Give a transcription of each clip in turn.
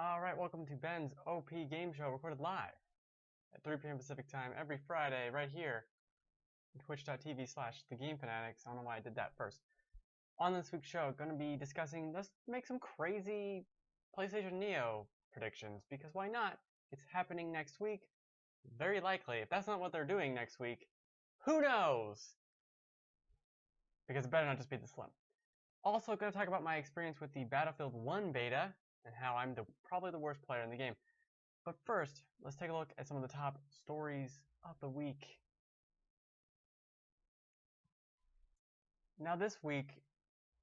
Alright, welcome to Ben's OP Game Show, recorded live at 3 p.m. Pacific Time every Friday, right here on twitch.tv/thegamefanatics. I don't know why I did that first. On this week's show, going to be discussing, let's make some crazy PlayStation Neo predictions, because why not? It's happening next week. Very likely. If that's not what they're doing next week, who knows? Because it better not just be the Slim. Also, going to talk about my experience with the Battlefield 1 beta, and how I'm probably the worst player in the game. But first, let's take a look at some of the top stories of the week. Now this week,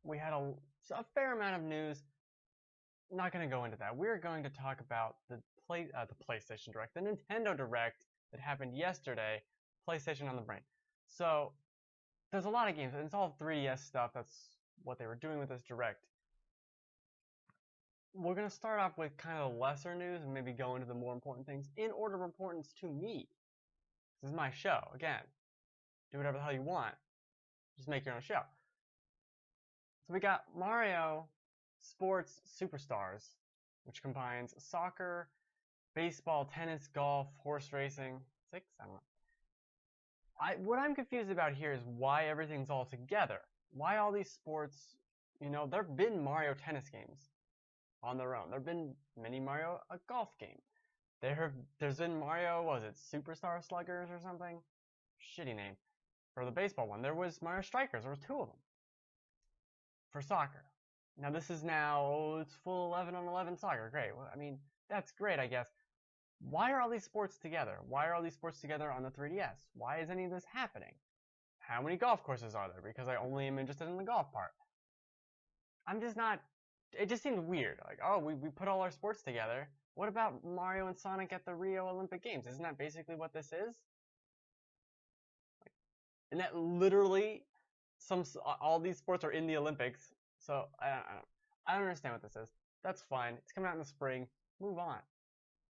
we had a fair amount of news. Not going to go into that. We're going to talk about the PlayStation Direct, the Nintendo Direct that happened yesterday, PlayStation on the brain. So, there's a lot of games, and it's all 3DS stuff. That's what they were doing with this Direct. We're going to start off with kind of lesser news and maybe go into the more important things in order of importance to me. This is my show. Again, do whatever the hell you want. Just make your own show. So we got Mario Sports Superstars, which combines soccer, baseball, tennis, golf, horse racing. I don't know. What I'm confused about here is why everything's all together. Why all these sports, there have been Mario tennis games on their own. There have been many Mario golf game. There's been Mario, was it Superstar Sluggers or something? Shitty name. For the baseball one, there was Mario Strikers. There was 2 of them. For soccer. Now this is it's full 11 on 11 soccer. Great. Well, I mean, that's great, I guess. Why are all these sports together? Why are all these sports together on the 3DS? Why is any of this happening? How many golf courses are there? Because I only am interested in the golf part. I'm just not... It just seemed weird. Like, oh, we put all our sports together. What about Mario and Sonic at the Rio Olympic Games? Isn't that basically what this is? And that literally, all these sports are in the Olympics. So, I don't understand what this is. That's fine. It's coming out in the spring. Move on.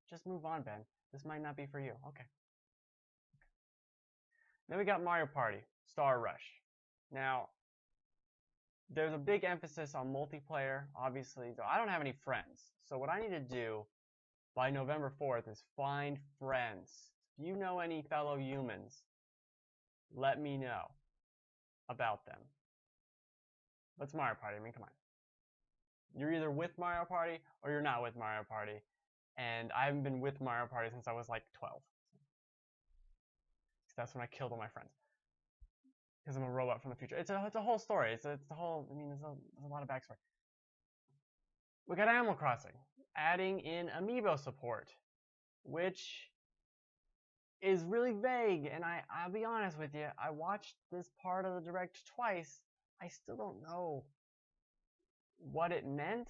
Just move on, Ben. This might not be for you. Okay. Then we got Mario Party, Star Rush. Now, there's a big emphasis on multiplayer, obviously. So I don't have any friends. So what I need to do by November 4th is find friends. If you know any fellow humans, let me know about them. What's Mario Party? I mean, come on. You're either with Mario Party or you're not with Mario Party. And I haven't been with Mario Party since I was like 12. That's when I killed all my friends. Because I'm a robot from the future. It's a whole story. It's a whole. I mean, there's a lot of backstory. We got Animal Crossing adding in amiibo support, which is really vague. And I'll be honest with you. I watched this part of the Direct twice. I still don't know what it meant,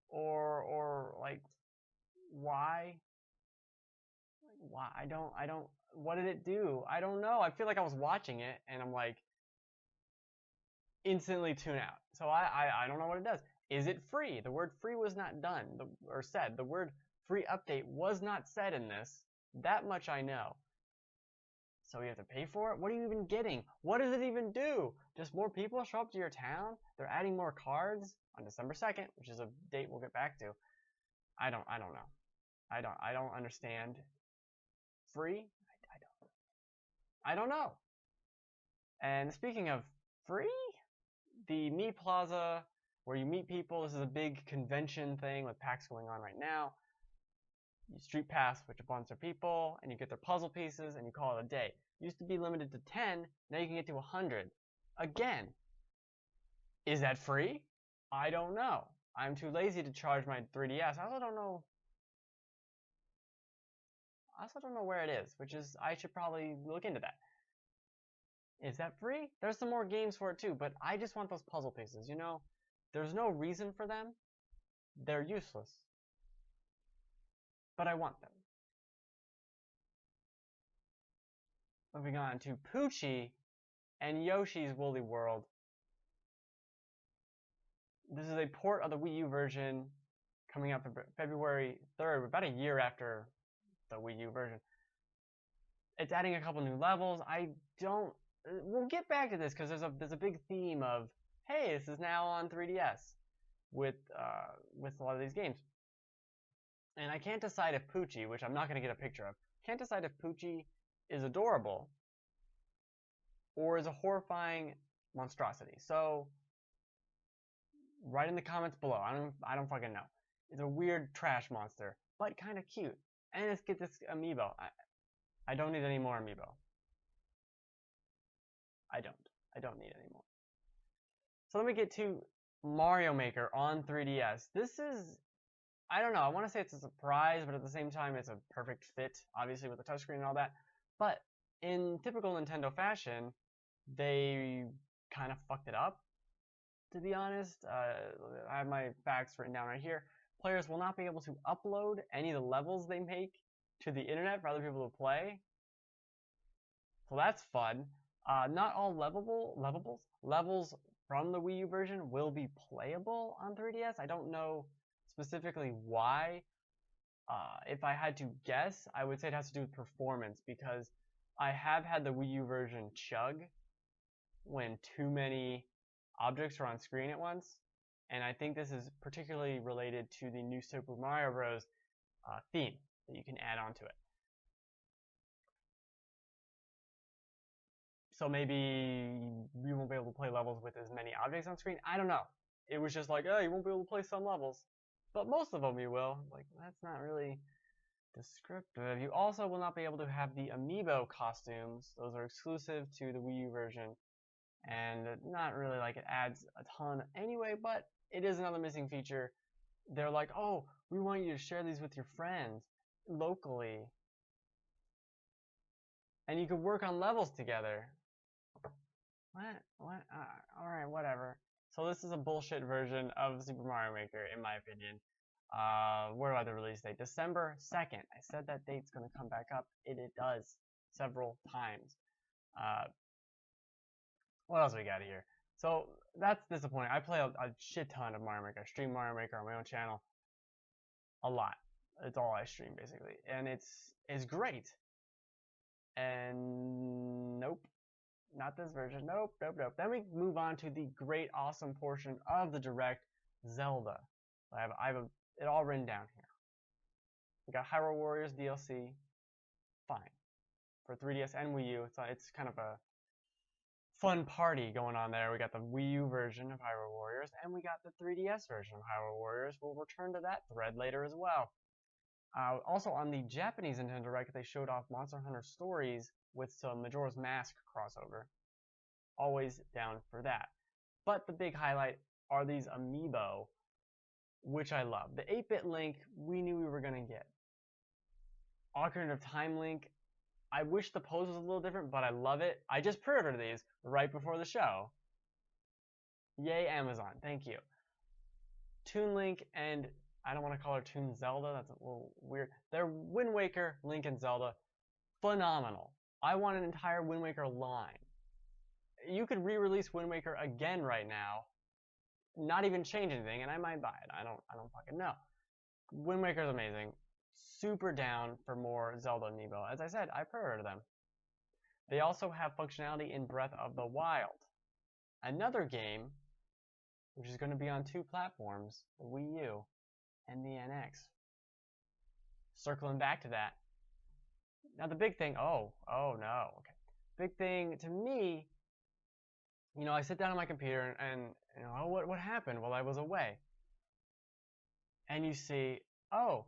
or like why. Why I don't. What did it do? I don't know. I feel like I was watching it and I'm like instantly tune out. So I don't know what it does. Is it free? The word free was not done or said. The word free update was not said in this. That much I know. So you have to pay for it? What are you even getting? What does it even do? Just more people show up to your town? They're adding more cards on December 2nd, which is a date we'll get back to. I don't know. I don't understand. Free? I don't know. And speaking of free, the Meet Plaza, where you meet people, this is a big convention thing with PAX going on right now. You street pass with a bunch of people, and you get their puzzle pieces, and you call it a day. It used to be limited to 10, now you can get to 100. Again, is that free? I don't know. I'm too lazy to charge my 3DS. I also don't know where it is, which is, I should probably look into that. Is that free? There's some more games for it too, but I just want those puzzle pieces, There's no reason for them. They're useless. But I want them. Moving on to Poochie and Yoshi's Woolly World. This is a port of the Wii U version coming out February 3rd, about a year after the Wii U version. It's adding a couple new levels. We'll get back to this because there's a big theme of, hey, this is now on 3DS. with a lot of these games. And I can't decide if Poochie, which I'm not going to get a picture of, can't decide if Poochie is adorable or is a horrifying monstrosity. So write in the comments below. I don't fucking know. It's a weird trash monster, but kind of cute. And let's get this amiibo. I don't need any more amiibo. I don't need any more. So let me get to Mario Maker on 3DS. This is, I don't know, I want to say it's a surprise, but at the same time it's a perfect fit, obviously with the touchscreen and all that. But in typical Nintendo fashion, they kind of fucked it up, to be honest. I have my facts written down right here. Players will not be able to upload any of the levels they make to the internet for other people to play. So that's fun. Not all levels from the Wii U version will be playable on 3DS. I don't know specifically why. If I had to guess, I would say it has to do with performance, because I have had the Wii U version chug when too many objects are on screen at once, and I think this is particularly related to the new Super Mario Bros. Theme that you can add onto it. So maybe you won't be able to play levels with as many objects on screen. I don't know. It was just like, oh, you won't be able to play some levels, but most of them you will. Like, that's not really descriptive. You also will not be able to have the amiibo costumes. Those are exclusive to the Wii U version, and not really like it adds a ton anyway, but it is another missing feature. They're like, oh, we want you to share these with your friends locally, and you could work on levels together. What? Alright, whatever. So this is a bullshit version of Super Mario Maker, in my opinion. Where about the release date? December 2nd. I said that date's gonna come back up. It does. Several times. What else we got here? So, that's disappointing. I play a shit ton of Mario Maker. I stream Mario Maker on my own channel. A lot. It's all I stream, basically. And it's great. And nope. Not this version. Nope. Then we move on to the great, awesome portion of the Direct, Zelda. I have it all written down here. We got Hyrule Warriors DLC. Fine. For 3DS and Wii U, it's kind of a fun party going on there. We got the Wii U version of Hyrule Warriors, and we got the 3DS version of Hyrule Warriors. We'll return to that thread later as well. Also, on the Japanese Nintendo Direct, they showed off Monster Hunter Stories with some Majora's Mask crossover. Always down for that. But the big highlight are these amiibo, which I love. The 8-bit Link, we knew we were going to get. Ocarina of Time Link, I wish the pose was a little different, but I love it. I just pre-ordered these right before the show. Yay, Amazon. Thank you. Toon Link, and I don't want to call her Toon Zelda. That's a little weird. They're Wind Waker, Link, and Zelda. Phenomenal. I want an entire Wind Waker line. You could re-release Wind Waker again right now, not even change anything, and I might buy it. I don't fucking know. Wind Waker's amazing. Super down for more Zelda amiibo. As I said, I pre-ordered them. They also have functionality in Breath of the Wild, another game which is going to be on 2 platforms, the Wii U and the NX. Circling back to that. Now the big thing, oh no, okay. Big thing to me, you know, I sit down on my computer and you know, what happened while I was away? And you see, oh,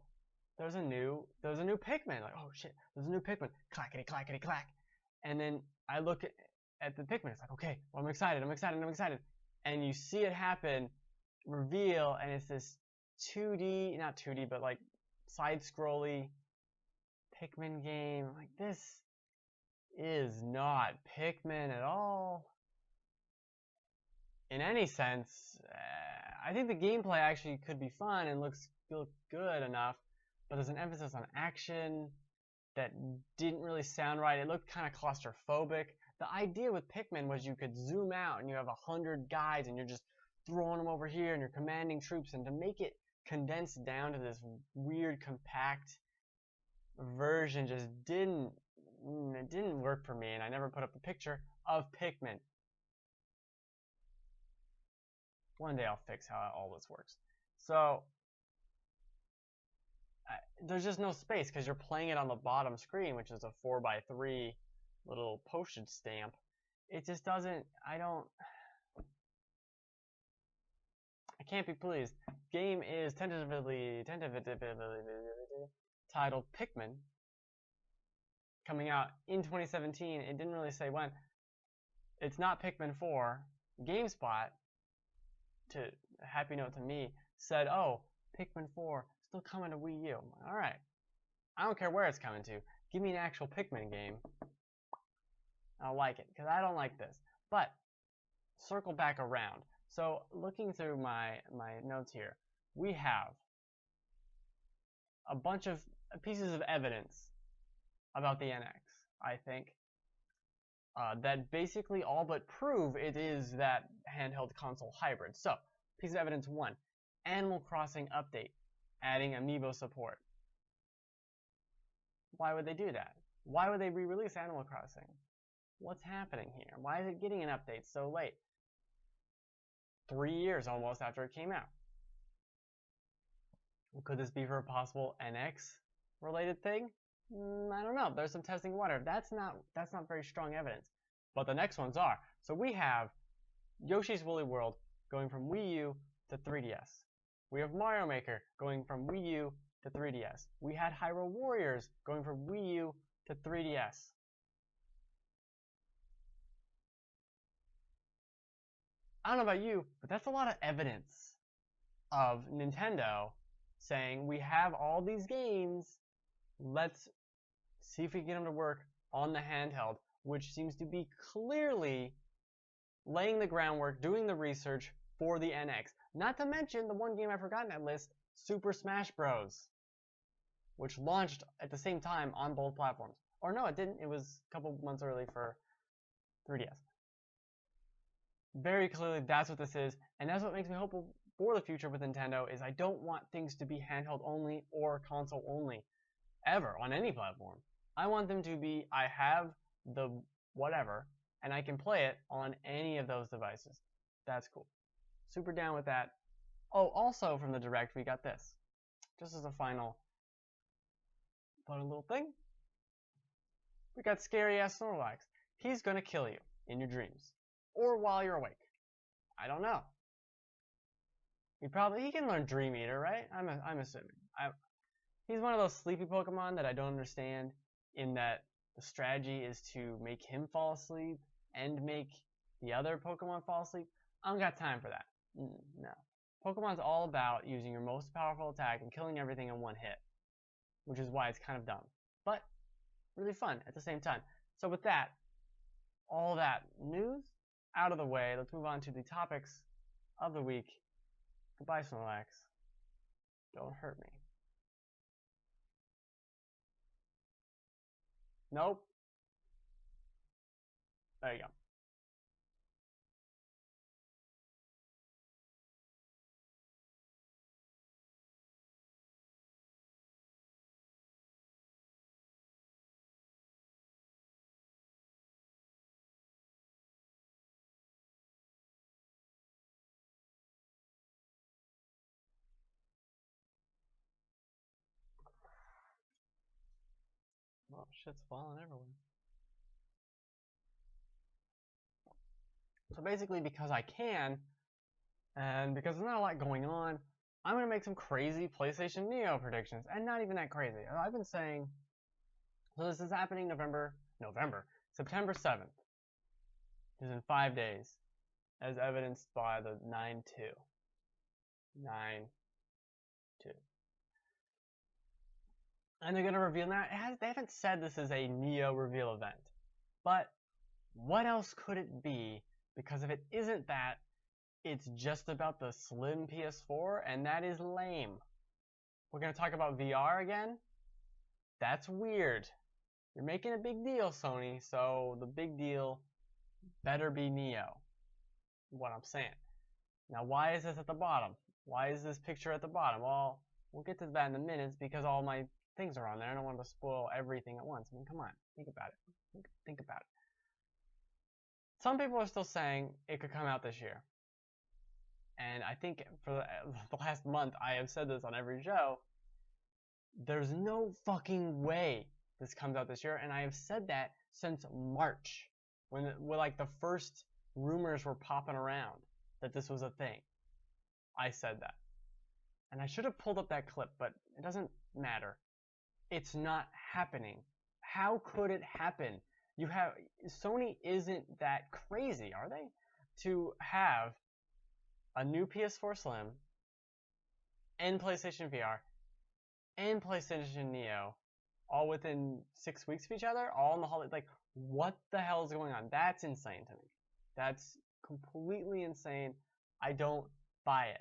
there's a new Pikmin. Like, oh shit, there's a new Pikmin. Clackety clackety clack. And then I look at the Pikmin. It's like, okay, well, I'm excited. And you see it happen, reveal, and it's this 2D, not 2D, but like side-scrolly Pikmin game. Like, this is not Pikmin at all. In any sense, I think the gameplay actually could be fun and look good enough, but there's an emphasis on action that didn't really sound right. It looked kind of claustrophobic. The idea with Pikmin was you could zoom out and you have 100 guys and you're just throwing them over here and you're commanding troops, and to make it condensed down to this weird compact version just didn't work for me, and I never put up a picture of Pikmin. One day I'll fix how all this works. So there's just no space because you're playing it on the bottom screen, which is a 4x3 little postage stamp. It just doesn't. I can't be pleased. Game is tentatively titled Pikmin, coming out in 2017. It didn't really say when. It's not Pikmin 4. GameSpot, to a happy note to me, said, "Oh, Pikmin 4 still coming to Wii U." All right, I don't care where it's coming to. Give me an actual Pikmin game. I'll like it, because I don't like this. But circle back around. So looking through my notes here, we have a bunch of pieces of evidence about the NX, I think, that basically all but prove it is that handheld console hybrid. So, piece of evidence 1, Animal Crossing update, adding amiibo support. Why would they do that? Why would they re-release Animal Crossing? What's happening here? Why is it getting an update so late? 3 years almost after it came out. Could this be for a possible NX related thing? I don't know. There's some testing water. That's not very strong evidence. But the next ones are. So we have Yoshi's Woolly World going from Wii U to 3DS. We have Mario Maker going from Wii U to 3DS. We had Hyrule Warriors going from Wii U to 3DS. I don't know about you, but that's a lot of evidence of Nintendo saying, we have all these games, let's see if we can get them to work on the handheld, which seems to be clearly laying the groundwork, doing the research for the NX. Not to mention the one game I forgot in that list, Super Smash Bros., which launched at the same time on both platforms. Or no, it didn't. It was a couple months early for 3DS. Very clearly, that's what this is, and that's what makes me hopeful for the future with Nintendo, is I don't want things to be handheld only or console only, ever, on any platform. I want them to be, I have the whatever, and I can play it on any of those devices. That's cool. Super down with that. Oh, also from the Direct, we got this. Just as a final fun little thing. We got scary-ass Snorlax. He's gonna kill you in your dreams. Or while you're awake. I don't know. He can learn Dream Eater, right? I'm assuming. He's one of those sleepy Pokemon that I don't understand, in that the strategy is to make him fall asleep and make the other Pokemon fall asleep. I don't got time for that. No. Pokemon's all about using your most powerful attack and killing everything in one hit, which is why it's kind of dumb, but really fun at the same time. So with that, all that news out of the way, let's move on to the topics of the week. Goodbye, Snorlax. Don't hurt me. Nope. There you go. Well, shit's falling everywhere. So basically, because I can, and because there's not a lot going on, I'm going to make some crazy PlayStation Neo predictions. And not even that crazy. I've been saying, so this is happening September 7th. Which is in 5 days, as evidenced by the 9-2. 9-2. And they're going to reveal now. They haven't said this is a Neo reveal event. But what else could it be? Because if it isn't that, it's just about the slim PS4, and that is lame. We're going to talk about VR again? That's weird. You're making a big deal, Sony, so the big deal better be Neo. What I'm saying. Now, why is this at the bottom? Why is this picture at the bottom? Well, we'll get to that in a minute because all my things are on there. I don't want to spoil everything at once. I mean, come on. Think about it. Think about it. Some people are still saying it could come out this year. And I think for the last month, I have said this on every show. There's no fucking way this comes out this year, and I have said that since March, when like the first rumors were popping around that this was a thing. I said that, and I should have pulled up that clip, but it doesn't matter. It's not happening. How could it happen? Sony isn't that crazy, are they? To have a new PS4 Slim and PlayStation VR and PlayStation Neo all within 6 weeks of each other, all in the holiday. Like, what the hell is going on? That's insane to me. That's completely insane. I don't buy it.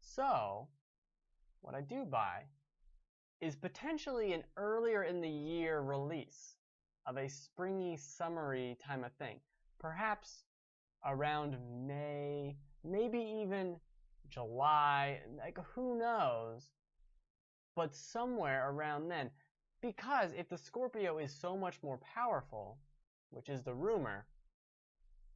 So, what I do buy is potentially an earlier in the year release of a springy, summery time of thing. Perhaps around May, maybe even July, like who knows, but somewhere around then. Because if the Scorpio is so much more powerful, which is the rumor,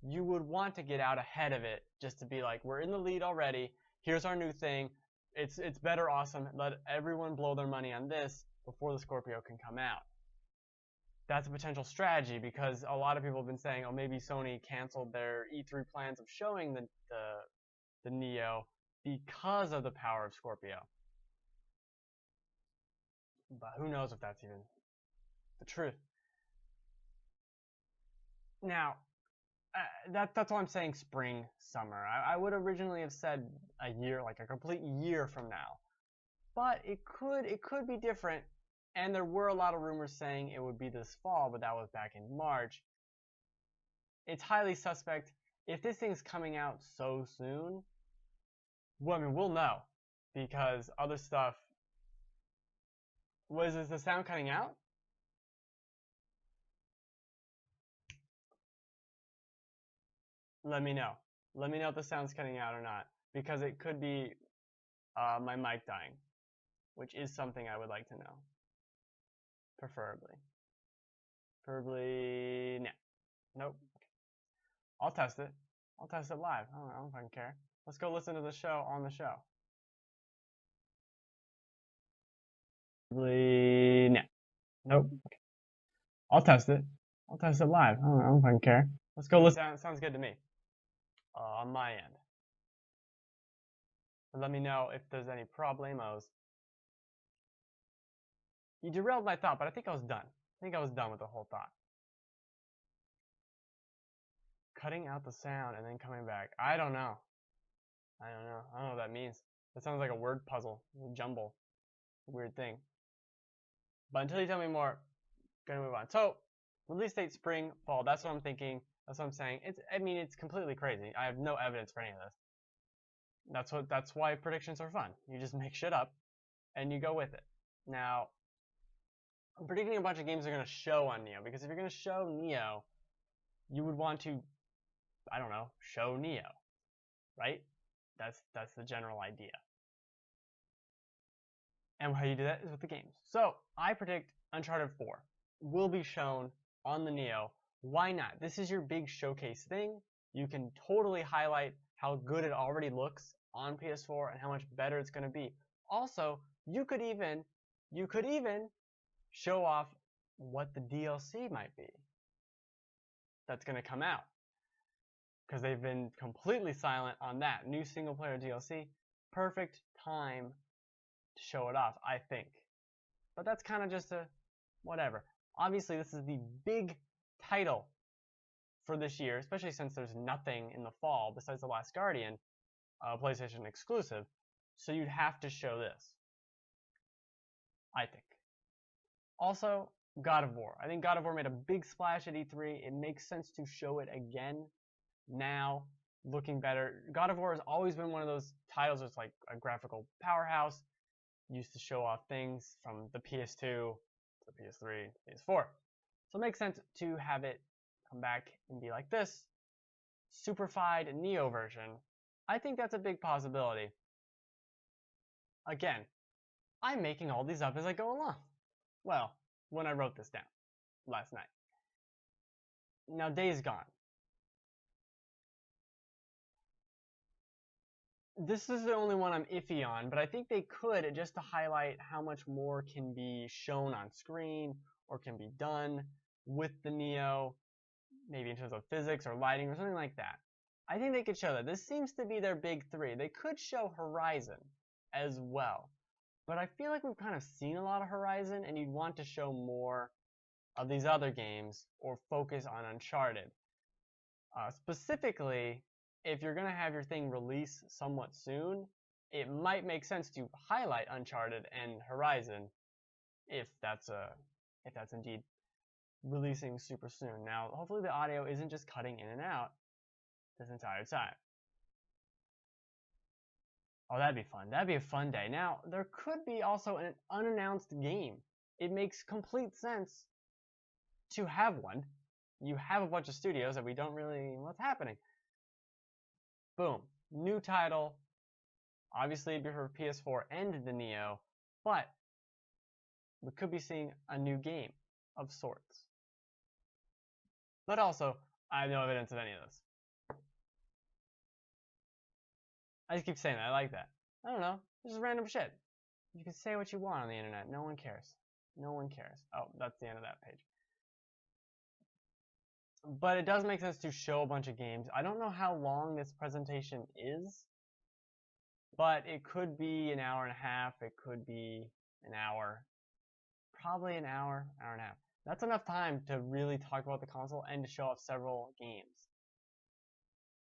you would want to get out ahead of it just to be like, we're in the lead already, here's our new thing, it's better, awesome, let everyone blow their money on this before the Scorpio can come out. That's a potential strategy, because a lot of people have been saying, oh, maybe Sony canceled their E3 plans of showing the Neo because of the power of Scorpio. But who knows if that's even the truth. Now, that's why I'm saying spring, summer. I would originally have said a year, like a complete year from now. But it could be different. And there were a lot of rumors saying it would be this fall, but that was back in March. It's highly suspect. If this thing's coming out so soon, well, I mean, we'll know. Because other stuff... Was the sound cutting out? Let me know. Let me know if the sound's cutting out or not. Because it could be my mic dying. Which is something I would like to know. Preferably. Preferably, no. Nope. Okay. I'll test it. I'll test it live. I don't know if I can care. Let's go listen to the show on the show. Preferably, no. Nope. Okay. I'll test it. I'll test it live. I don't know if I can care. Let's go listen. Sounds good to me. On my end. But let me know if there's any problemos. You derailed my thought, but I think I was done. I think I was done with the whole thought. Cutting out the sound and then coming back. I don't know. I don't know what that means. That sounds like a word puzzle, a jumble, weird thing. But until you tell me more, gonna move on. So, release date spring, fall. That's what I'm thinking. That's what I'm saying. It's completely crazy. I have no evidence for any of this. That's why predictions are fun. You just make shit up, and you go with it. Now, I'm predicting a bunch of games are gonna show on Neo, because if you're gonna show Neo, you would want to, I don't know, show Neo, right? That's the general idea. And how you do that is with the games. So I predict Uncharted 4 will be shown on the Neo. Why not? This is your big showcase thing. You can totally highlight how good it already looks on PS4 and how much better it's going to be. Also, you could even show off what the DLC might be that's going to come out, because they've been completely silent on that. New single-player DLC, perfect time to show it off, I think. But that's kind of just a whatever. Obviously, this is the big title for this year, especially since there's nothing in the fall besides The Last Guardian, PlayStation exclusive. So you'd have to show this, I think. Also, God of War. I think God of War made a big splash at E3. It makes sense to show it again now, looking better. God of War has always been one of those titles that's like a graphical powerhouse. Used to show off things from the PS2 to the PS3, PS4. So it makes sense to have it come back and be like this. Superfied Neo version. I think that's a big possibility. Again, I'm making all these up as I go along. Well, when I wrote this down last night. Now, Days Gone. This is the only one I'm iffy on, but I think they could, just to highlight how much more can be shown on screen or can be done with the Neo, maybe in terms of physics or lighting or something like that. I think they could show that. This seems to be their big three. They could show Horizon as well, but I feel like we've kind of seen a lot of Horizon, and you'd want to show more of these other games or focus on Uncharted. Specifically, if you're going to have your thing release somewhat soon, it might make sense to highlight Uncharted and Horizon if that's indeed releasing super soon. Now, hopefully the audio isn't just cutting in and out this entire time. Oh, that'd be fun. That'd be a fun day. Now, there could be also an unannounced game. It makes complete sense to have one. You have a bunch of studios that we don't really... What's happening? Boom. New title. Obviously, it'd be for PS4 and the Neo, but we could be seeing a new game of sorts. But also, I have no evidence of any of this. I just keep saying that. I like that. I don't know. This is random shit. You can say what you want on the internet. No one cares. No one cares. Oh, that's the end of that page. But it does make sense to show a bunch of games. I don't know how long this presentation is, but it could be an hour and a half. It could be an hour. Probably an hour, hour and a half. That's enough time to really talk about the console and to show off several games.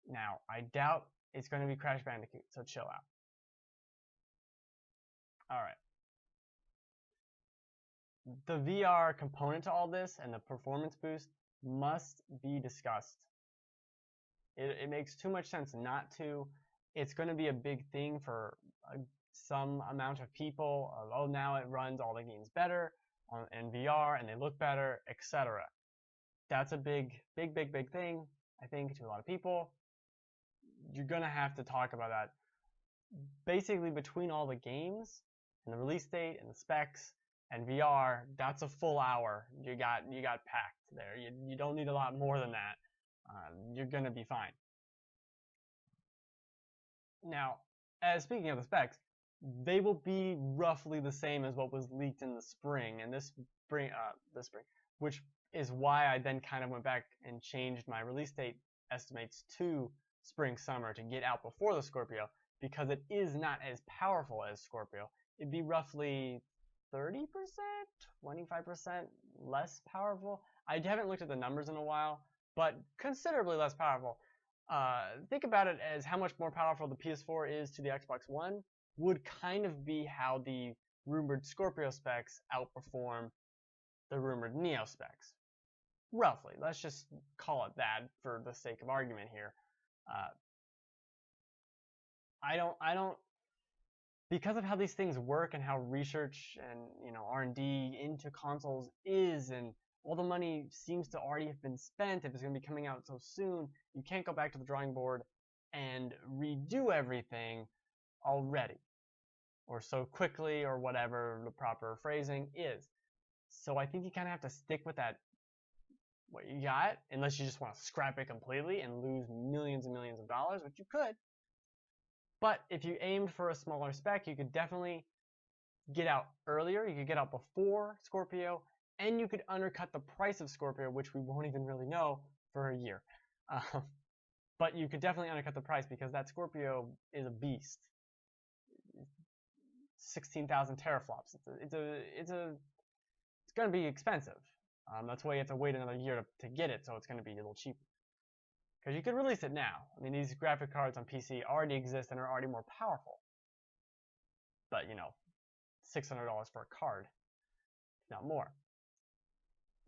Now, I doubt it's going to be Crash Bandicoot, so chill out. Alright. The VR component to all this and the performance boost must be discussed. It makes too much sense not to. It's going to be a big thing for some amount of people. Oh, now it runs all the games better in VR and they look better, etc. That's a big thing, I think, to a lot of people. You're going to have to talk about that. Basically, between all the games and the release date and the specs and VR, that's a full hour. You got packed there. You don't need a lot more than that. You're gonna be fine. Now, speaking of the specs, they will be roughly the same as what was leaked in the spring, and this spring, which is why I then kind of went back and changed my release date estimates to spring/summer to get out before the Scorpio, because it is not as powerful as Scorpio. It'd be roughly 30%, 25% less powerful. I haven't looked at the numbers in a while, but considerably less powerful. Think about it as how much more powerful the PS4 is to the Xbox One would kind of be how the rumored Scorpio specs outperform the rumored Neo specs. Roughly. Let's just call it that for the sake of argument here. I don't because of how these things work and how research and R&D into consoles is, and all the money seems to already have been spent. If it's going to be coming out so soon, you can't go back to the drawing board and redo everything already, or so quickly, or whatever the proper phrasing is. So I think you kind of have to stick with that, what you got, unless you just want to scrap it completely and lose millions and millions of dollars, which you could. But if you aimed for a smaller spec, you could definitely get out earlier. You could get out before Scorpio, and you could undercut the price of Scorpio, which we won't even really know for a year. But you could definitely undercut the price, because that Scorpio is a beast. 16,000 teraflops. It's going to be expensive. That's why you have to wait another year to get it, so it's going to be a little cheaper. Because you could release it now. I mean, these graphic cards on PC already exist and are already more powerful. But, $600 for a card, if not more.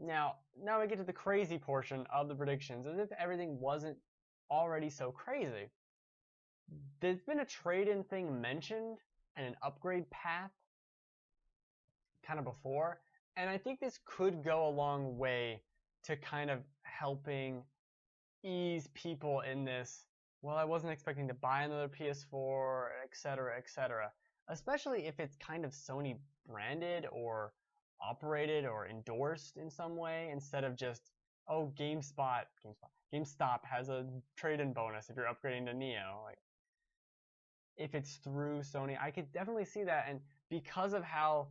Now we get to the crazy portion of the predictions, as if everything wasn't already so crazy. There's been a trade-in thing mentioned and an upgrade path kind of before, and I think this could go a long way to kind of helping ease people in this, well, I wasn't expecting to buy another PS4, etc., etc. Especially if it's kind of Sony branded or operated or endorsed in some way, instead of just, oh, GameStop has a trade-in bonus if you're upgrading to Neo. Like, if it's through Sony. I could definitely see that, and because of how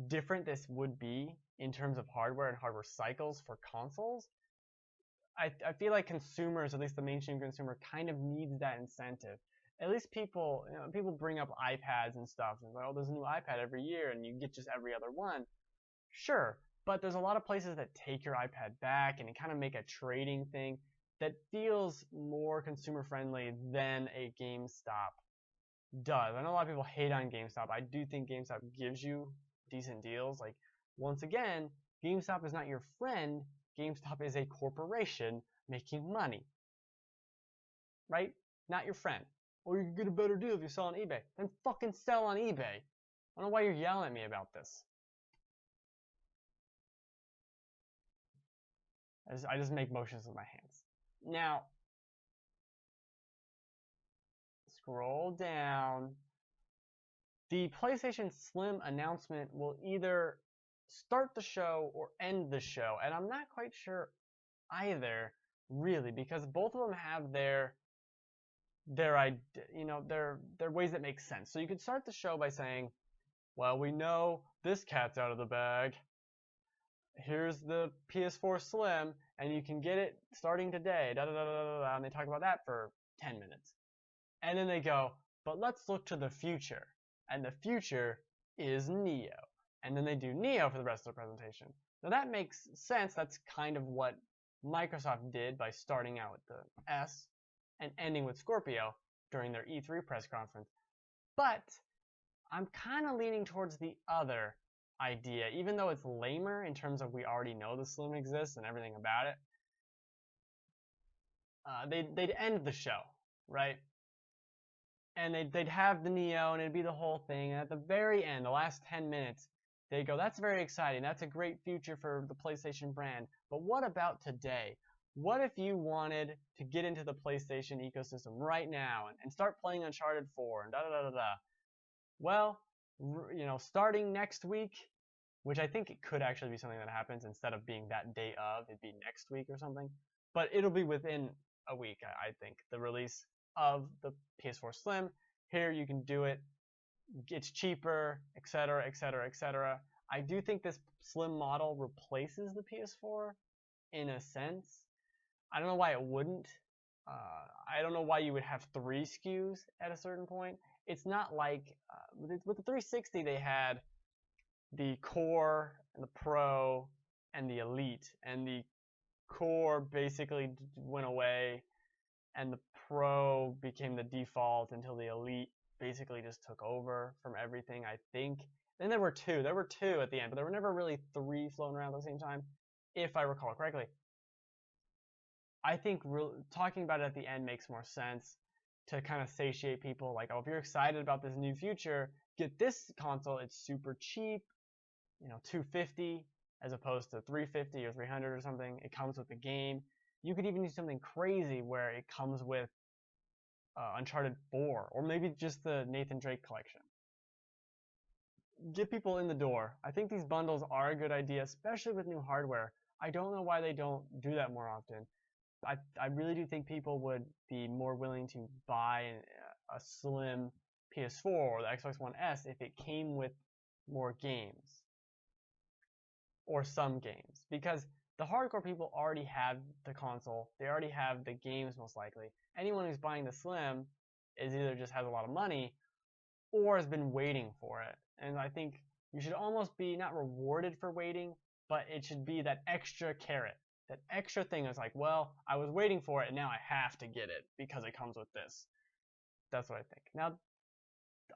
different this would be in terms of hardware and hardware cycles for consoles, I feel like consumers, at least the mainstream consumer, kind of needs that incentive. At least people, people bring up iPads and stuff, and like, oh, there's a new iPad every year, and you get just every other one. Sure, but there's a lot of places that take your iPad back and kind of make a trading thing that feels more consumer friendly than a GameStop does. I know a lot of people hate on GameStop. I do think GameStop gives you decent deals. Like, once again, GameStop is not your friend. GameStop is a corporation making money, right? Not your friend. Or you can get a better deal if you sell on eBay. Then fucking sell on eBay. I don't know why you're yelling at me about this. I just make motions with my hands. Now, scroll down. The PlayStation Slim announcement will either start the show or end the show, and I'm not quite sure either, really, because both of them have their ways that make sense. So you could start the show by saying, well, we know this cat's out of the bag. Here's the PS4 Slim, and you can get it starting today. Da da da da da. And they talk about that for 10 minutes, and then they go, but let's look to the future, and the future is Neo. And then they do Neo for the rest of the presentation. Now that makes sense. That's kind of what Microsoft did by starting out with the S and ending with Scorpio during their E3 press conference. But I'm kind of leaning towards the other idea, even though it's lamer in terms of we already know the Slim exists and everything about it. They'd end the show, right? And they'd have the Neo, and it'd be the whole thing. And at the very end, the last 10 minutes, they go, that's very exciting. That's a great future for the PlayStation brand. But what about today? What if you wanted to get into the PlayStation ecosystem right now and start playing Uncharted 4 and da-da-da-da-da? Well, starting next week, which I think it could actually be something that happens instead of being that day of, it'd be next week or something. But it'll be within a week, I think, the release of the PS4 Slim. Here you can do it. It's cheaper, etc., etc., etc. I do think this Slim model replaces the PS4 in a sense. I don't know why it wouldn't. I don't know why you would have 3 SKUs at a certain point. It's not like with the 360 they had the Core and the Pro and the Elite, and the Core basically went away and the Pro became the default until the Elite basically just took over from everything, I think. Then there were 2 at the end, but there were never really 3 floating around at the same time, if I recall correctly. I think talking about it at the end makes more sense to kind of satiate people. Like, oh, if you're excited about this new future, get this console. It's super cheap, $250 as opposed to $350 or $300 or something. It comes with the game. You could even do something crazy where it comes with Uncharted 4, or maybe just the Nathan Drake collection. Get people in the door. I think these bundles are a good idea, especially with new hardware. I don't know why they don't do that more often. I really do think people would be more willing to buy a Slim PS4 or the Xbox One S if it came with more games, or some games, because the hardcore people already have the console. They already have the games, most likely. Anyone who's buying the Slim is either just has a lot of money or has been waiting for it. And I think you should almost be not rewarded for waiting, but it should be that extra carrot. That extra thing is like, well, I was waiting for it and now I have to get it because it comes with this. That's what I think. Now,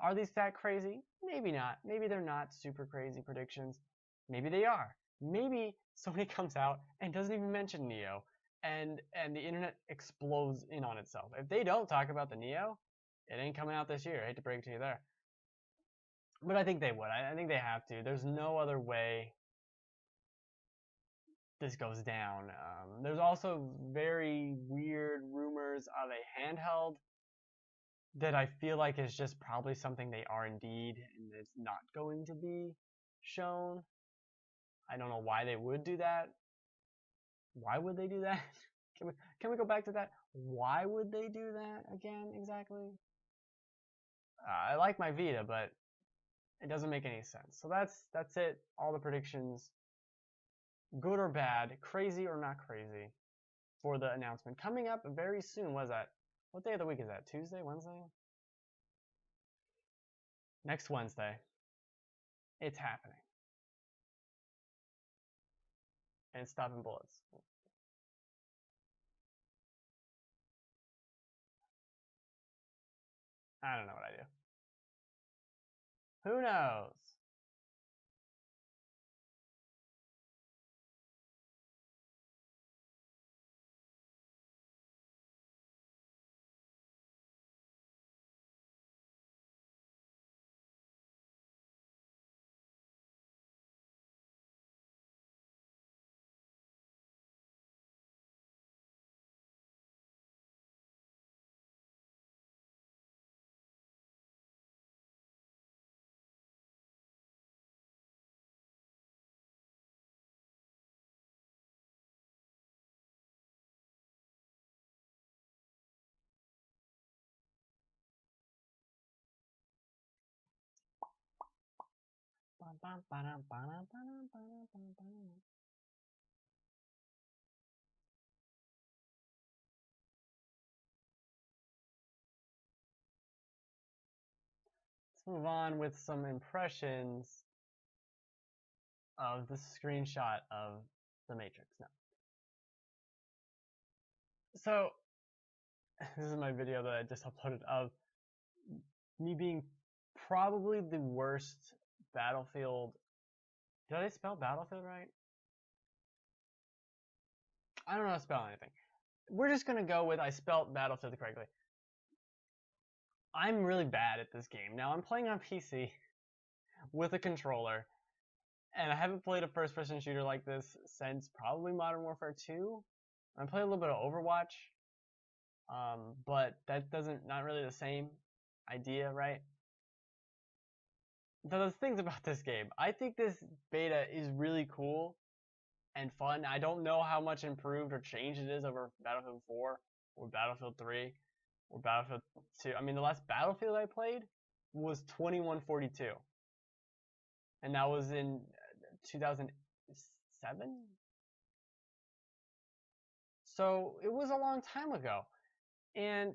are these that crazy? Maybe not. Maybe they're not super crazy predictions. Maybe they are. Maybe Sony comes out and doesn't even mention Neo, and the internet explodes in on itself. If they don't talk about the Neo, it ain't coming out this year. I hate to break it to you there. But I think they would. I think they have to. There's no other way this goes down. There's also very weird rumors of a handheld that I feel like is just probably something they are indeed, and it's not going to be shown. I don't know why they would do that. Why would they do that? Can we go back to that? Why would they do that again exactly? I like my Vita, but it doesn't make any sense. So that's it. All the predictions, good or bad, crazy or not crazy, for the announcement coming up very soon. What is that? What day of the week is that? Tuesday, Wednesday? Next Wednesday. It's happening. And it's stopping bullets. I don't know what I do. Who knows? Let's move on with some impressions of the screenshot of the Matrix. No. So, this is my video that I just uploaded of me being probably the worst Battlefield. Did I spell Battlefield right? I don't know how to spell anything. We're just gonna go with I spelled Battlefield correctly. I'm really bad at this game. Now I'm playing on PC with a controller, and I haven't played a first-person shooter like this since probably Modern Warfare 2. I played a little bit of Overwatch, but that not really the same idea, right? The things about this game, I think this beta is really cool and fun. I don't know how much improved or changed it is over Battlefield 4 or Battlefield 3 or Battlefield 2. I mean, the last Battlefield I played was 2142, and that was in 2007. So it was a long time ago, and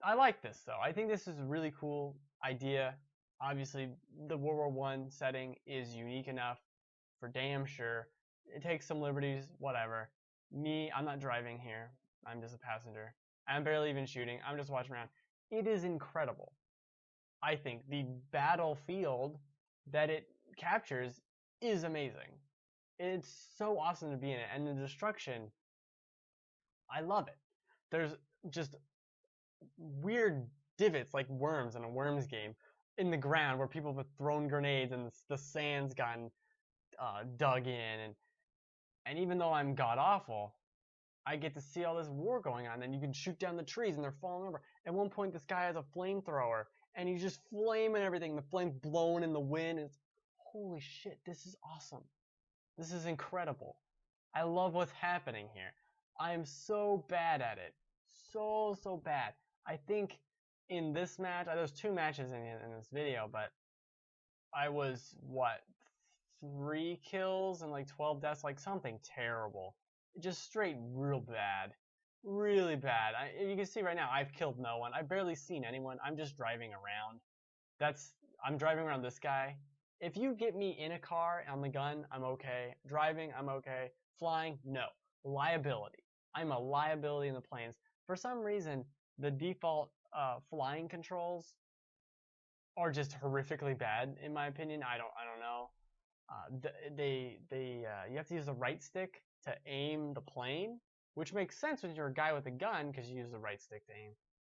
I like this though. I think this is a really cool idea. Obviously, the World War One setting is unique enough for damn sure. It takes some liberties, whatever. Me, I'm not driving here. I'm just a passenger. I'm barely even shooting. I'm just watching around. It is incredible. I think the battlefield that it captures is amazing. It's so awesome to be in it, and the destruction, I love it. There's just weird divots like worms in a worms game in the ground where people have thrown grenades and the sand's gotten dug in, and even though I'm god awful, I get to see all this war going on. And you can shoot down the trees and they're falling over. At one point, this guy has a flamethrower and he's just flaming everything. The flame's blowing in the wind. It's holy shit! This is awesome. This is incredible. I love what's happening here. I am so bad at it. So bad. I think in this match, there's 2 matches in this video, but I was, what, 3 kills and like 12 deaths, like something terrible. Just straight real bad. Really bad. You can see right now, I've killed no one. I've barely seen anyone. I'm just driving around. I'm driving around this guy. If you get me in a car on the gun, I'm okay. Driving, I'm okay. Flying, no. Liability. I'm a liability in the planes. For some reason, the default flying controls are just horrifically bad, in my opinion. I don't know. You have to use the right stick to aim the plane, which makes sense when you're a guy with a gun because you use the right stick to aim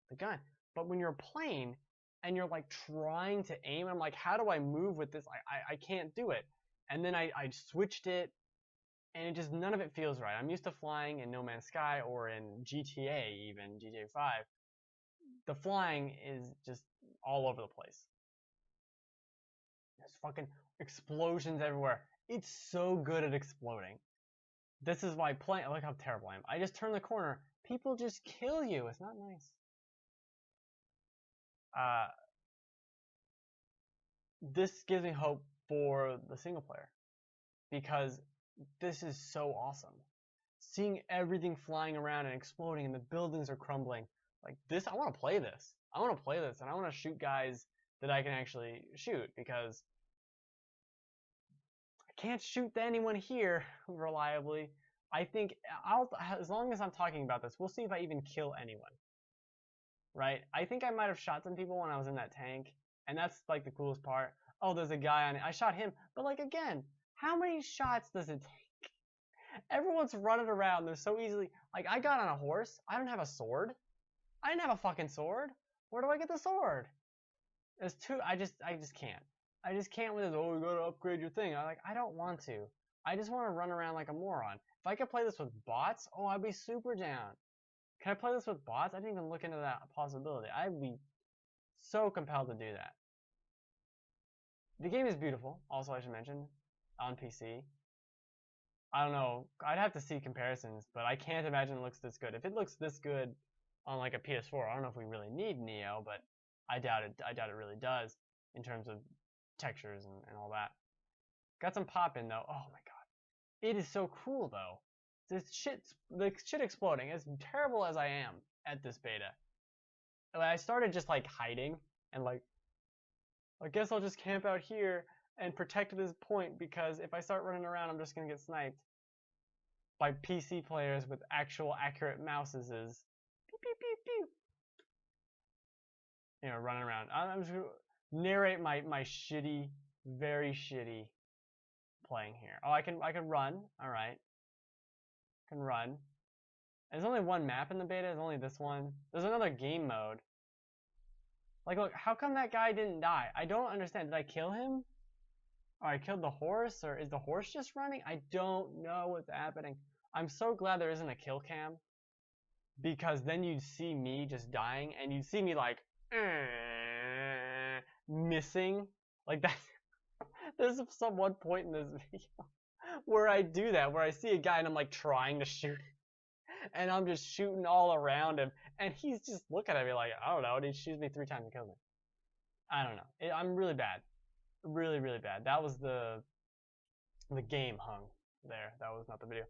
the gun. But when you're a plane and you're like trying to aim, I'm like, how do I move with this? I can't do it. And then I switched it, and it just, none of it feels right. I'm used to flying in No Man's Sky or in GTA, even GTA 5. The flying is just all over the place. There's fucking explosions everywhere. It's so good at exploding. This is why playing. Look how terrible I am. I just turn the corner. People just kill you. It's not nice. this gives me hope for the single player because this is so awesome. Seeing everything flying around and exploding and the buildings are crumbling. Like this, I want to play this. I want to play this and I want to shoot guys that I can actually shoot because I can't shoot anyone here reliably. I think as long as I'm talking about this, we'll see if I even kill anyone. Right? I think I might have shot some people when I was in that tank, and that's like the coolest part. Oh, there's a guy on it. I shot him, but like again, how many shots does it take? Everyone's running around. They're so easily. Like I got on a horse. I don't have a sword. I didn't have a fucking sword. Where do I get the sword? There's two. I just can't. I just can't with this. Oh, you gotta upgrade your thing. I don't want to. I just want to run around like a moron. If I could play this with bots, oh, I'd be super down. Can I play this with bots? I didn't even look into that possibility. I'd be so compelled to do that. The game is beautiful, also I should mention, on PC. I don't know, I'd have to see comparisons, but I can't imagine it looks this good. If it looks this good on like a PS4, I don't know if we really need Neo, but I doubt it really does in terms of textures and all that. Got some pop in though. Oh my god. It is so cool though. The shit exploding. As terrible as I am at this beta, I started just like hiding and like, I guess I'll just camp out here and protect this point because if I start running around, I'm just gonna get sniped by PC players with actual accurate mouses. Pew, pew, pew, pew. You know, running around. I'm just gonna narrate my shitty, very shitty playing here. Oh, I can run. All right. Can run. There's only one map in the beta. There's only this one. There's another game mode. Like, look, how come that guy didn't die? I don't understand. Did I kill him? Or I killed the horse? Or is the horse just running? I don't know what's happening. I'm so glad there isn't a kill cam. Because then you'd see me just dying. And you'd see me like, missing. Like that. There's some one point in this video where I do that. Where I see a guy and I'm like trying to shoot. And I'm just shooting all around him, and he's just looking at me like, I don't know, and he shoots me 3 times and kills me. I don't know. I'm really bad. Really, really bad. That was the game hung there. That was not the video.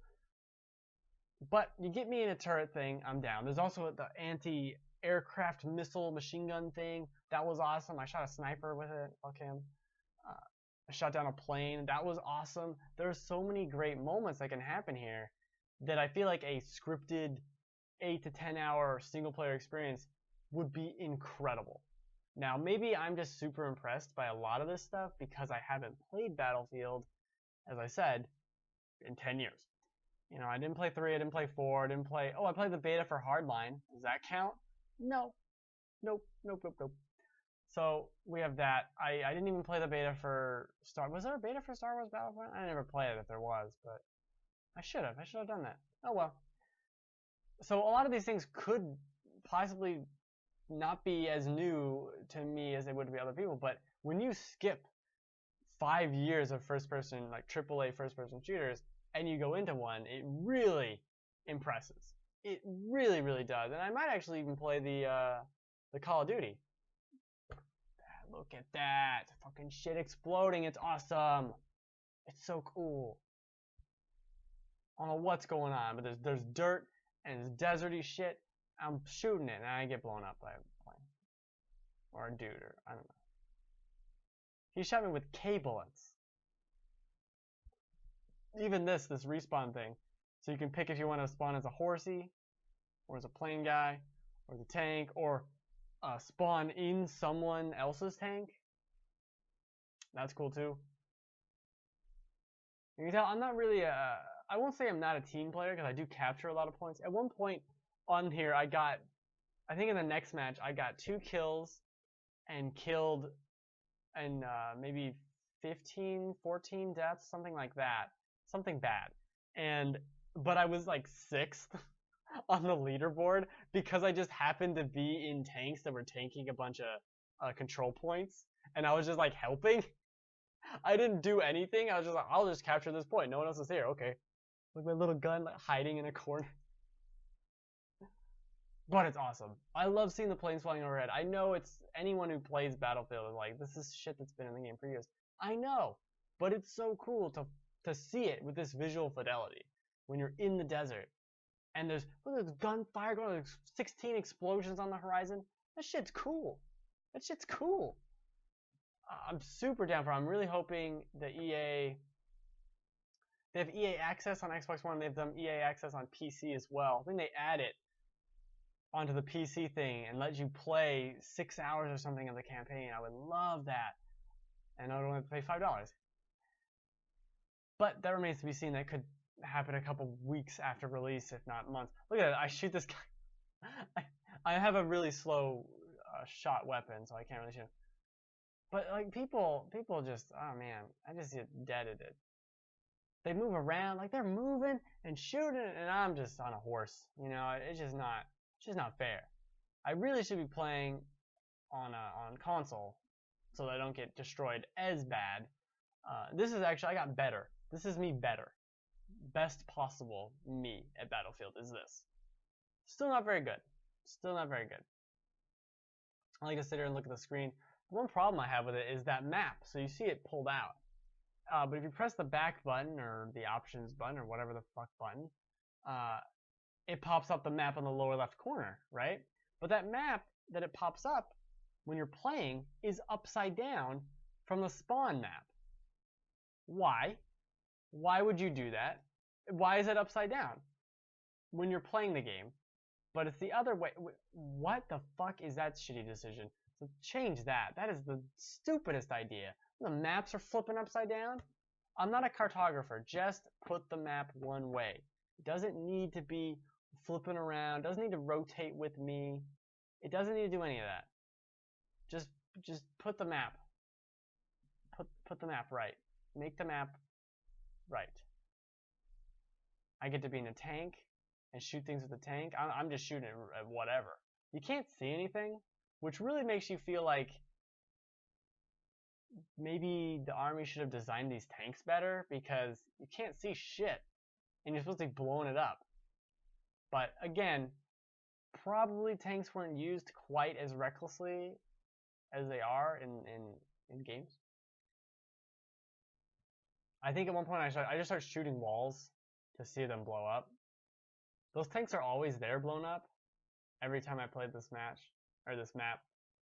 But you get me in a turret thing, I'm down. There's also the anti-aircraft missile machine gun thing. That was awesome. I shot a sniper with it. Fuck him. I shot down a plane. That was awesome. There's so many great moments that can happen here that I feel like a scripted 8 to 10 hour single player experience would be incredible. Now, maybe I'm just super impressed by a lot of this stuff because I haven't played Battlefield, as I said, in 10 years. You know, I didn't play 3, I didn't play 4, I didn't play... Oh, I played the beta for Hardline. Does that count? No. Nope. So, we have that. I didn't even play the beta for Was there a beta for Star Wars Battlefront? I never played it if there was, but... I should have done that. Oh well. So a lot of these things could possibly not be as new to me as they would to other people, but when you skip 5 years of first-person, like AAA first-person shooters, and you go into one, it really impresses. It really, really does. And I might actually even play the Call of Duty. Look at that. Fucking shit exploding. It's awesome. It's so cool. I don't know what's going on, but there's dirt and it's deserty shit. I'm shooting it and I get blown up by a plane. Or a dude, or I don't know. He shot me with K bullets. Even this respawn thing. So you can pick if you want to spawn as a horsey, or as a plane guy, or the tank, or spawn in someone else's tank. That's cool too. You can tell I'm not really I won't say I'm not a team player because I do capture a lot of points. At one point on here, I think in the next match, I got 2 kills and killed and maybe 15, 14 deaths, something like that. Something bad. But I was like 6th on the leaderboard because I just happened to be in tanks that were tanking a bunch of control points. And I was just like helping. I didn't do anything. I was just like, I'll just capture this point. No one else is here. Okay. With my little gun like, hiding in a corner. but it's awesome. I love seeing the planes flying overhead. I know it's anyone who plays Battlefield is like, this is shit that's been in the game for years. I know, but it's so cool to see it with this visual fidelity when you're in the desert and there's gunfire going on, there's 16 explosions on the horizon. That shit's cool. That shit's cool. I'm super down for it. I'm really hoping that EA, they have EA Access on Xbox One. They've done EA Access on PC as well. I think they add it onto the PC thing and let you play 6 hours or something of the campaign. I would love that. And I don't have to pay $5. But that remains to be seen. That could happen a couple weeks after release, if not months. Look at it. I shoot this guy. I have a really slow shot weapon, so I can't really shoot him. But like people just, oh man, I just get dead at it. They move around, like they're moving and shooting, and I'm just on a horse. You know, it's just not fair. I really should be playing on console so that I don't get destroyed as bad. This is actually, I got better. This is me better. Best possible me at Battlefield is this. Still not very good. Still not very good. I like to sit here and look at the screen. The one problem I have with it is that map. So you see it pulled out. But if you press the back button or the options button or whatever the fuck button, it pops up the map on the lower left corner, right? But that map that it pops up when you're playing is upside down from the spawn map. Why? Why would you do that? Why is it upside down when you're playing the game? But it's the other way. What the fuck is that shitty decision? So change that. That is the stupidest idea. The maps are flipping upside down. I'm not a cartographer. Just put the map one way. It doesn't need to be flipping around. It doesn't need to rotate with me. It doesn't need to do any of that. Just put the map. Put the map right. Make the map right. I get to be in a tank and shoot things with the tank. I'm just shooting at whatever. You can't see anything, which really makes you feel like maybe the army should have designed these tanks better, because you can't see shit and you're supposed to be blowing it up. But again, probably tanks weren't used quite as recklessly as they are in games. I think at one point I just started shooting walls to see them blow up. Those tanks are always there blown up every time I played this match, or this map,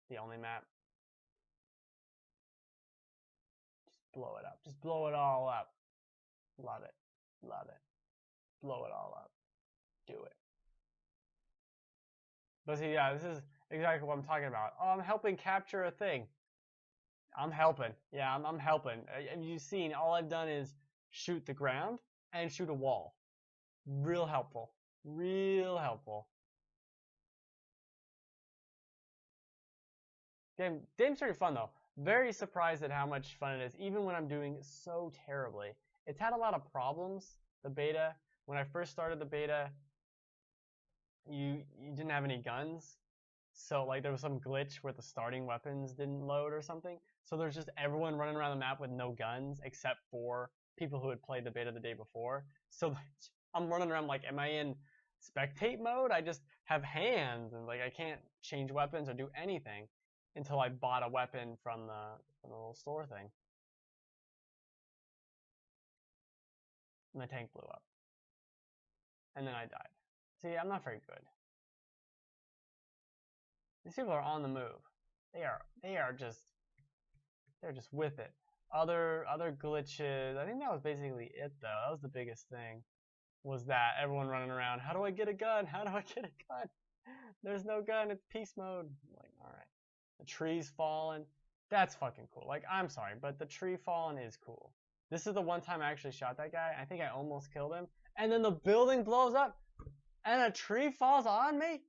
the only map. Just blow it up. Just blow it all up. Love it. Love it. Blow it all up. Do it. But see, yeah, this is exactly what I'm talking about. Oh, I'm helping capture a thing. I'm helping. Yeah, I'm helping. You've seen, all I've done is shoot the ground and shoot a wall. Real helpful. Real helpful. Game's pretty fun though. Very surprised at how much fun it is, even when I'm doing so terribly. It's had a lot of problems, the beta. When I first started the beta, you didn't have any guns. So like there was some glitch where the starting weapons didn't load or something. So there's just everyone running around the map with no guns except for people who had played the beta the day before. So I'm running around like, am I in spectate mode? I just have hands and like I can't change weapons or do anything until I bought a weapon from the little store thing. And the tank blew up. And then I died. See, I'm not very good. These people are on the move. They're just with it. Other glitches. I think that was basically it though. That was the biggest thing. Was that everyone running around, how do I get a gun? How do I get a gun? There's no gun, it's peace mode. I'm like, alright. The tree's falling. That's fucking cool. Like, I'm sorry, but the tree falling is cool. This is the one time I actually shot that guy. I think I almost killed him. And then the building blows up and a tree falls on me?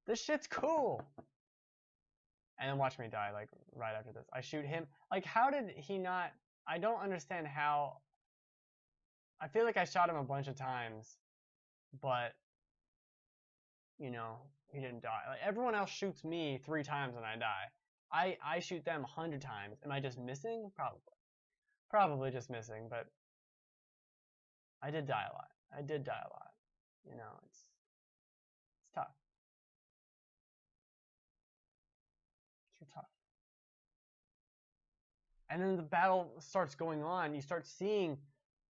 This shit's cool. And then watch me die, like, right after this. I shoot him. Like, how did he not... I don't understand how... I feel like I shot him a bunch of times, but, you know, he didn't die. Like, everyone else shoots me 3 times and I die. I shoot them 100 times. Am I just missing? Probably. Probably just missing, but I did die a lot. I did die a lot. You know, it's tough. And then the battle starts going on. You start seeing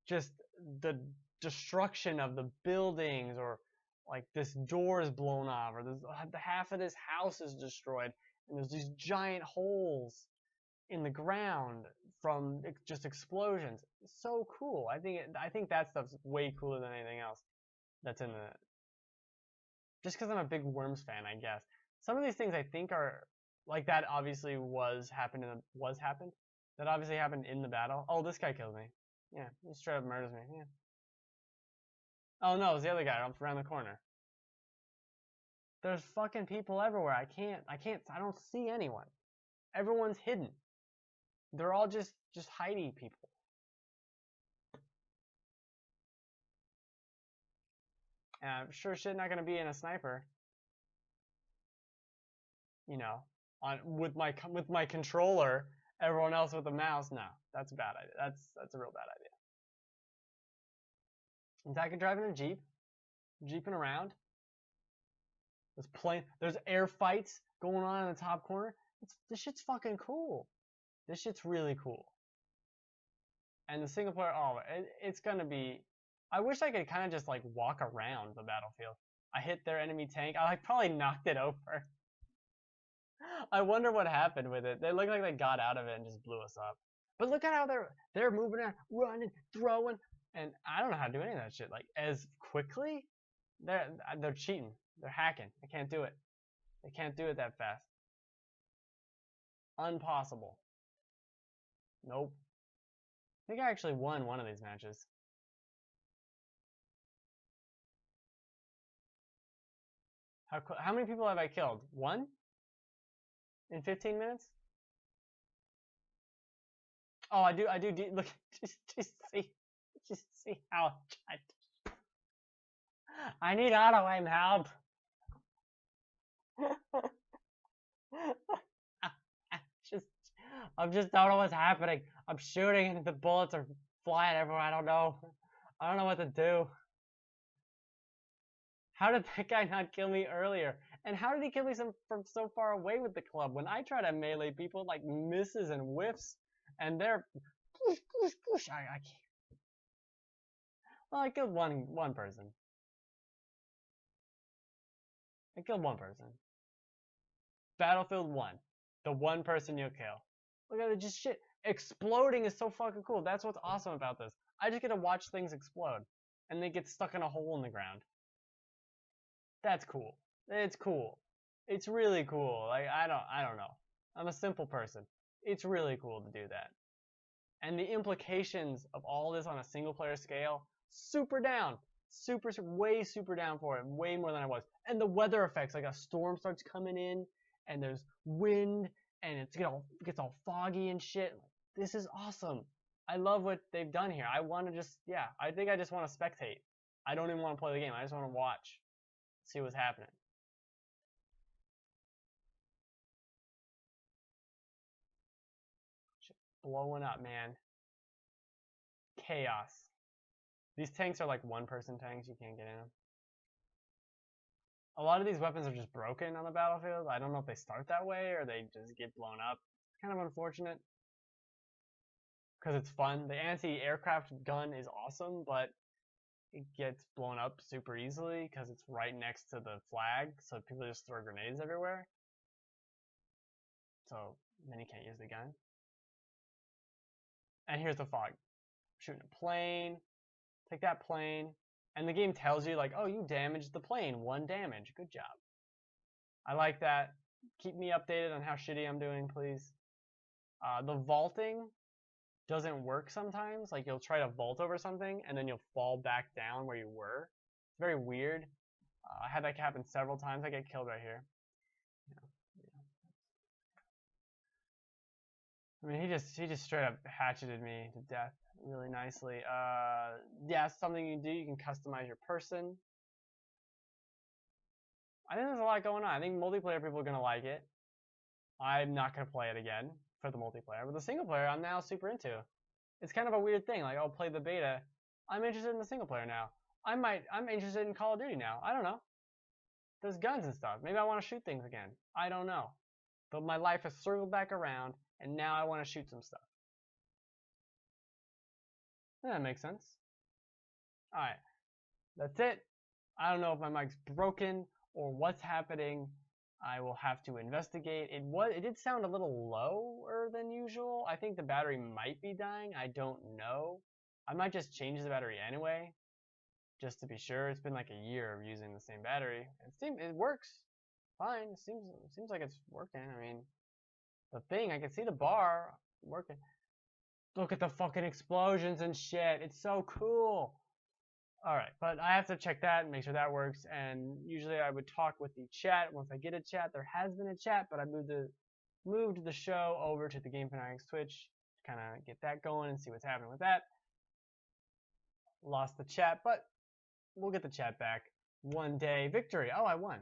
just the destruction of the buildings, or like this door is blown off, or the half of this house is destroyed, and there's these giant holes in the ground from just explosions. It's so cool. I think that stuff's way cooler than anything else that's in the. Just because I'm a big Worms fan, I guess. Some of these things I think are like that. Obviously, happened. That obviously happened in the battle. Oh, this guy killed me. Yeah, he straight up murders me. Yeah. Oh no, it's the other guy around the corner. There's fucking people everywhere. I don't see anyone. Everyone's hidden. They're all just hidey people. And I'm sure shit not gonna be in a sniper. You know, with my controller. Everyone else with a mouse. No, that's a bad idea. That's a real bad idea. In fact, I could drive in a Jeep, jeeping around. There's air fights going on in the top corner. This shit's fucking cool. This shit's really cool. And the single player, it's gonna be. I wish I could kind of just like walk around the battlefield. I hit their enemy tank. I probably knocked it over. I wonder what happened with it. They look like they got out of it and just blew us up. But look at how they're moving around, running, throwing, and I don't know how to do any of that shit like as quickly. They're cheating. They're hacking. I can't do it. They can't do it that fast. Impossible. Nope. I think I actually won one of these matches. How many people have I killed? One? In 15 minutes? Oh, I do. Look, just see how I need auto aim help. I just don't know what's happening. I'm shooting and the bullets are flying everywhere. I don't know what to do. How did that guy not kill me earlier? And how did he kill me from so far away with the club? When I try to melee people, like misses and whiffs, and they're I can't. Well, I killed one person. I killed one person. Battlefield 1. The one person you'll kill. Look at it, just shit. Exploding is so fucking cool. That's what's awesome about this. I just get to watch things explode. And they get stuck in a hole in the ground. That's cool. It's cool. It's really cool. Like I don't know. I'm a simple person. It's really cool to do that. And the implications of all this on a single player scale, super down. Way super down for it. Way more than I was. And the weather effects, like a storm starts coming in, and there's wind, and it gets all foggy and shit. This is awesome. I love what they've done here. I want to I think I just want to spectate. I don't even want to play the game. I just want to watch. See what's happening. Blowing up, man. Chaos. These tanks are like one-person tanks. You can't get in them. A lot of these weapons are just broken on the battlefield. I don't know if they start that way or they just get blown up. It's kind of unfortunate. Because it's fun. The anti-aircraft gun is awesome, but it gets blown up super easily because it's right next to the flag, so people just throw grenades everywhere. So then you can't use the gun. And here's the fog. Shooting a plane. Take that plane. And the game tells you, like, oh, you damaged the plane. 1 damage. Good job. I like that. Keep me updated on how shitty I'm doing, please. The vaulting doesn't work sometimes. Like, you'll try to vault over something, and then you'll fall back down where you were. It's very weird. I had that happen several times. I get killed right here. I mean, he just straight up hatcheted me to death really nicely. Yeah, something you can do. You can customize your person. I think there's a lot going on. I think multiplayer people are gonna like it. I'm not gonna play it again for the multiplayer, but the single player I'm now super into. It's kind of a weird thing. Like, I'll play the beta. I'm interested in the single player now. I'm interested in Call of Duty now. I don't know. There's guns and stuff. Maybe I want to shoot things again. I don't know. But my life has circled back around, and now I want to shoot some stuff. Yeah, that makes sense. Alright, that's it. I don't know if my mic's broken or what's happening. I will have to investigate. It did sound a little lower than usual. I think the battery might be dying. I don't know. I might just change the battery anyway, just to be sure. It's been like a year of using the same battery. It works fine. It seems like it's working. I mean, the thing, I can see the bar working. Look at the fucking explosions and shit. It's so cool. Alright, but I have to check that and make sure that works. And usually I would talk with the chat once I get a chat. There has been a chat, but I moved the show over to the Game Fanatics Twitch to kind of get that going and see what's happening with that. Lost the chat, but we'll get the chat back one day. Victory. Oh, I won.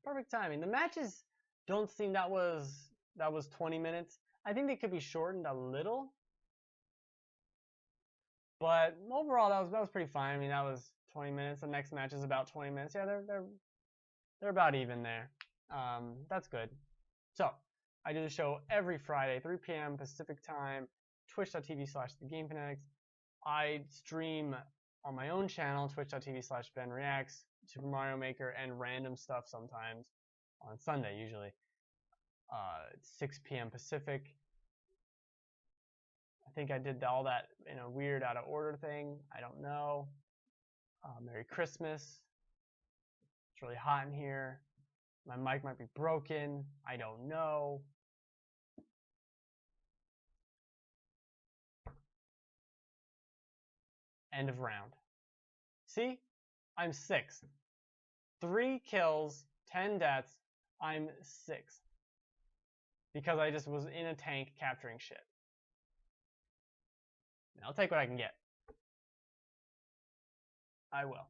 Perfect timing. The matches don't seem that was 20 minutes. I think they could be shortened a little. But overall, that was pretty fine. I mean, that was 20 minutes. The next match is about 20 minutes. Yeah, they're about even there. That's good. So I do the show every Friday, 3 p.m. Pacific time, twitch.tv/thegamefanatics. I stream on my own channel, twitch.tv/BenReacts, Super Mario Maker, and random stuff sometimes on Sunday, usually. 6 p.m. Pacific. I think I did all that in a weird out of order thing. I don't know. Merry Christmas. It's really hot in here. My mic might be broken. I don't know. End of round. See? I'm 6th. 3 kills, 10 deaths. I'm 6th. Because I just was in a tank capturing shit. I'll take what I can get. I will.